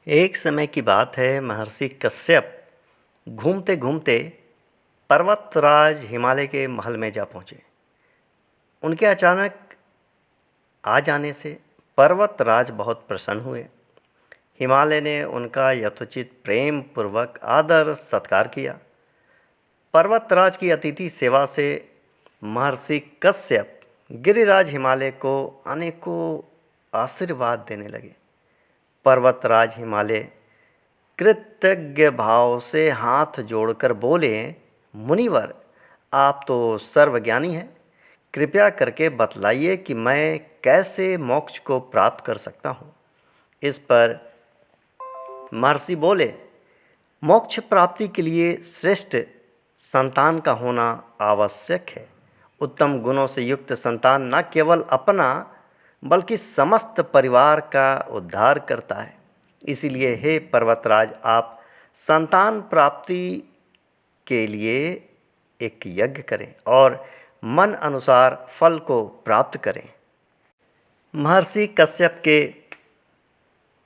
एक समय की बात है, महर्षि कश्यप घूमते घूमते पर्वतराज हिमालय के महल में जा पहुँचे। उनके अचानक आ जाने से पर्वतराज बहुत प्रसन्न हुए। हिमालय ने उनका यथोचित प्रेम पूर्वक आदर सत्कार किया। पर्वतराज की अतिथि सेवा से महर्षि कश्यप गिरिराज हिमालय को अनेकों आशीर्वाद देने लगे। पर्वतराज हिमालय कृतज्ञ भाव से हाथ जोड़कर बोले, मुनिवर, आप तो सर्वज्ञानी हैं। कृपया करके बतलाइए कि मैं कैसे मोक्ष को प्राप्त कर सकता हूँ। इस पर महर्षि बोले, मोक्ष प्राप्ति के लिए श्रेष्ठ संतान का होना आवश्यक है। उत्तम गुणों से युक्त संतान न केवल अपना बल्कि समस्त परिवार का उद्धार करता है। इसीलिए हे पर्वतराज, आप संतान प्राप्ति के लिए एक यज्ञ करें और मन अनुसार फल को प्राप्त करें। महर्षि कश्यप के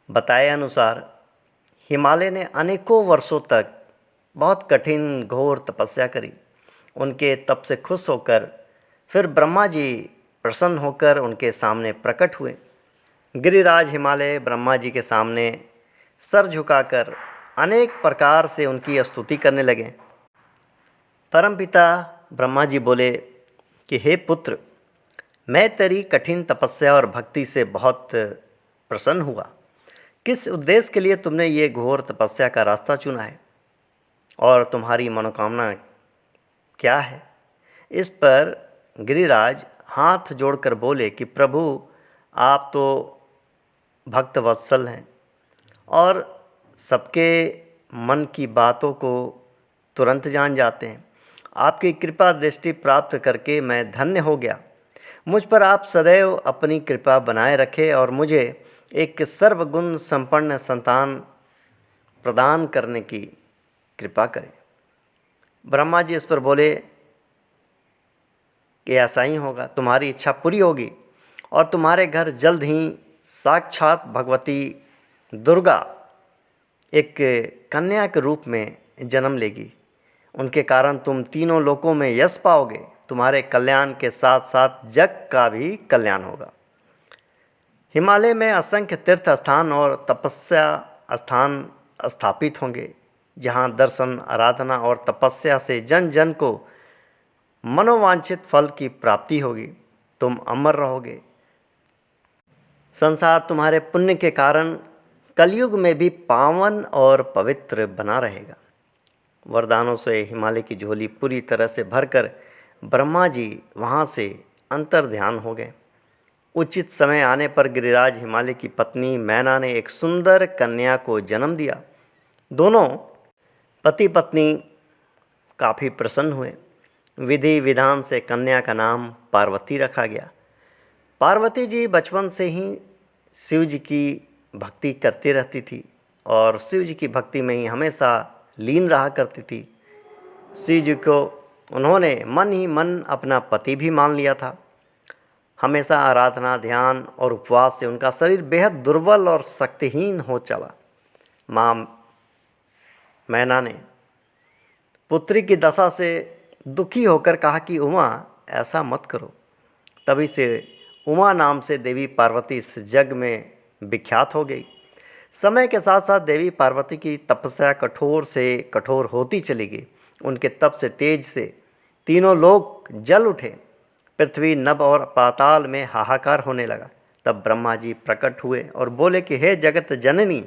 बताए अनुसार हिमालय ने अनेकों वर्षों तक बहुत कठिन घोर तपस्या करी। उनके तप से खुश होकर फिर ब्रह्मा जी प्रसन्न होकर उनके सामने प्रकट हुए। गिरिराज हिमालय ब्रह्मा जी के सामने सर झुकाकर अनेक प्रकार से उनकी स्तुति करने लगे। परमपिता ब्रह्मा जी बोले कि हे पुत्र, मैं तेरी कठिन तपस्या और भक्ति से बहुत प्रसन्न हुआ। किस उद्देश्य के लिए तुमने ये घोर तपस्या का रास्ता चुना है और तुम्हारी मनोकामना क्या है? इस पर गिरिराज हाथ जोड़कर बोले कि प्रभु, आप तो भक्त वत्सल हैं और सबके मन की बातों को तुरंत जान जाते हैं। आपकी कृपा दृष्टि प्राप्त करके मैं धन्य हो गया। मुझ पर आप सदैव अपनी कृपा बनाए रखें और मुझे एक सर्वगुण संपन्न संतान प्रदान करने की कृपा करें। ब्रह्मा जी इस पर बोले कि ऐसा ही होगा, तुम्हारी इच्छा पूरी होगी और तुम्हारे घर जल्द ही साक्षात भगवती दुर्गा एक कन्या के रूप में जन्म लेगी। उनके कारण तुम तीनों लोकों में यश पाओगे। तुम्हारे कल्याण के साथ साथ जग का भी कल्याण होगा। हिमालय में असंख्य तीर्थ स्थान और तपस्या स्थान स्थापित होंगे, जहाँ दर्शन, आराधना और तपस्या से जन जन को मनोवांछित फल की प्राप्ति होगी। तुम अमर रहोगे। संसार तुम्हारे पुण्य के कारण कलयुग में भी पावन और पवित्र बना रहेगा। वरदानों से हिमालय की झोली पूरी तरह से भरकर ब्रह्मा जी वहाँ से अंतर ध्यान हो गए। उचित समय आने पर गिरिराज हिमालय की पत्नी मैना ने एक सुंदर कन्या को जन्म दिया। दोनों पति पत्नी काफ़ी प्रसन्न हुए। विधि विधान से कन्या का नाम पार्वती रखा गया। पार्वती जी बचपन से ही शिव जी की भक्ति करती रहती थी और शिव जी की भक्ति में ही हमेशा लीन रहा करती थी। शिव जी को उन्होंने मन ही मन अपना पति भी मान लिया था। हमेशा आराधना, ध्यान और उपवास से उनका शरीर बेहद दुर्बल और शक्तिहीन हो चला। माँ मैना ने पुत्री की दशा से दुखी होकर कहा कि उमा, ऐसा मत करो। तभी से उमा नाम से देवी पार्वती इस जग में विख्यात हो गई। समय के साथ साथ देवी पार्वती की तपस्या कठोर से कठोर होती चली गई। उनके तप से तेज से तीनों लोक जल उठे। पृथ्वी, नभ और पाताल में हाहाकार होने लगा। तब ब्रह्मा जी प्रकट हुए और बोले कि हे जगत जननी,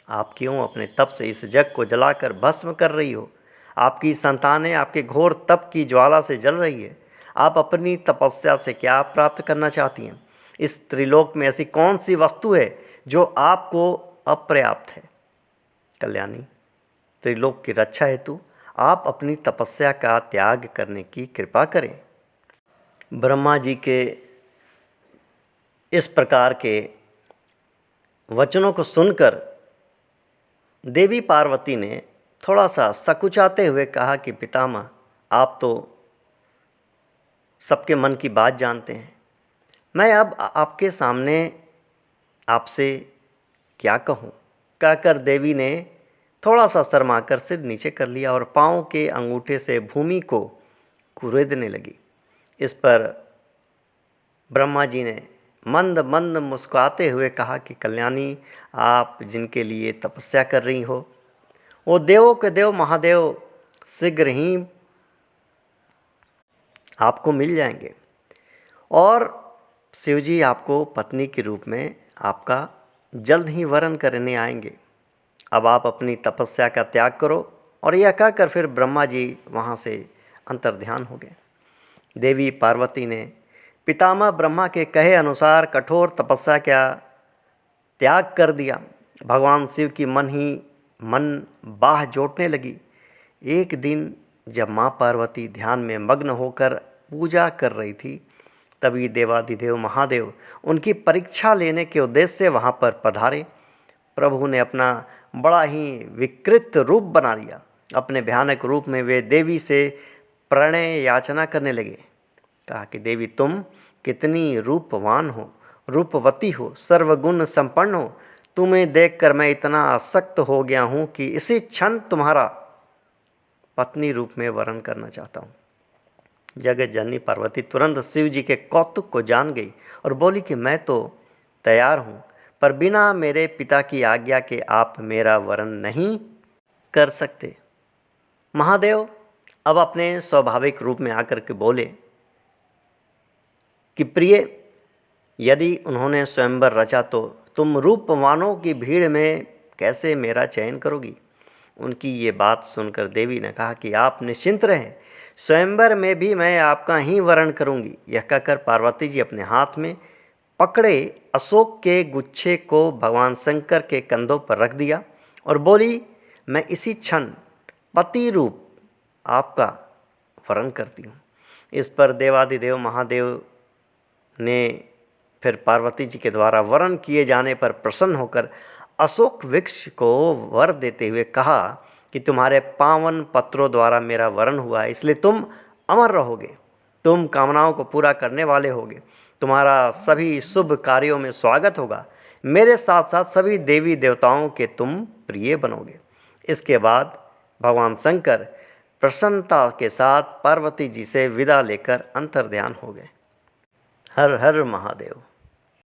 आप क्यों अपने तप से इस जग को जलाकर भस्म कर रही हो? आपकी संतानें आपके घोर तप की ज्वाला से जल रही है। आप अपनी तपस्या से क्या प्राप्त करना चाहती हैं? इस त्रिलोक में ऐसी कौन सी वस्तु है जो आपको अपर्याप्त है? कल्याणी, त्रिलोक की रक्षा हेतु आप अपनी तपस्या का त्याग करने की कृपा करें। ब्रह्मा जी के इस प्रकार के वचनों को सुनकर देवी पार्वती ने थोड़ा सा सकुचाते हुए कहा कि पितामह, आप तो सबके मन की बात जानते हैं। मैं अब आपके सामने आपसे क्या कहूँ? कहकर देवी ने थोड़ा सा शर्माकर सिर नीचे कर लिया और पाँव के अंगूठे से भूमि को कुरेदने लगी। इस पर ब्रह्मा जी ने मंद मंद मुस्कुराते हुए कहा कि कल्याणी, आप जिनके लिए तपस्या कर रही हो वो देवों के देव महादेव शीघ्र ही आपको मिल जाएंगे और शिवजी आपको पत्नी के रूप में आपका जल्द ही वरण करने आएंगे। अब आप अपनी तपस्या का त्याग करो। और यह कहकर फिर ब्रह्मा जी वहाँ से अंतर्ध्यान हो गए। देवी पार्वती ने पितामह ब्रह्मा के कहे अनुसार कठोर तपस्या का त्याग कर दिया। भगवान शिव की मन बाह जोतने लगी। एक दिन जब माँ पार्वती ध्यान में मग्न होकर पूजा कर रही थी, तभी देवाधिदेव महादेव उनकी परीक्षा लेने के उद्देश्य से वहाँ पर पधारे। प्रभु ने अपना बड़ा ही विकृत रूप बना लिया। अपने भयानक रूप में वे देवी से प्रणय याचना करने लगे। कहा कि देवी, तुम कितनी रूपवान हो, रूपवती हो, सर्वगुण संपन्न हो। तुम्हें देखकर मैं इतना आसक्त हो गया हूँ कि इसी क्षण तुम्हारा पत्नी रूप में वरण करना चाहता हूँ। जगत जननी पार्वती तुरंत शिव जी के कौतुक को जान गई और बोली कि मैं तो तैयार हूँ, पर बिना मेरे पिता की आज्ञा के आप मेरा वरण नहीं कर सकते। महादेव अब अपने स्वाभाविक रूप में आकर के बोले कि प्रिय, यदि उन्होंने स्वयंवर रचा तो तुम रूपवानों की भीड़ में कैसे मेरा चयन करोगी। उनकी ये बात सुनकर देवी ने कहा कि आप निश्चिंत रहें, स्वयंवर में भी मैं आपका ही वरण करूंगी। यह कहकर पार्वती जी अपने हाथ में पकड़े अशोक के गुच्छे को भगवान शंकर के कंधों पर रख दिया और बोली, मैं इसी क्षण पति रूप आपका वरण करती हूँ। इस पर देवाधिदेव महादेव ने फिर पार्वती जी के द्वारा वरण किए जाने पर प्रसन्न होकर अशोक वृक्ष को वर देते हुए कहा कि तुम्हारे पावन पत्रों द्वारा मेरा वरण हुआ है, इसलिए तुम अमर रहोगे, तुम कामनाओं को पूरा करने वाले होगे, तुम्हारा सभी शुभ कार्यों में स्वागत होगा, मेरे साथ साथ सभी देवी देवताओं के तुम प्रिय बनोगे। इसके बाद भगवान शंकर प्रसन्नता के साथ पार्वती जी से विदा लेकर अंतर्ध्यान हो गए। हर हर महादेव।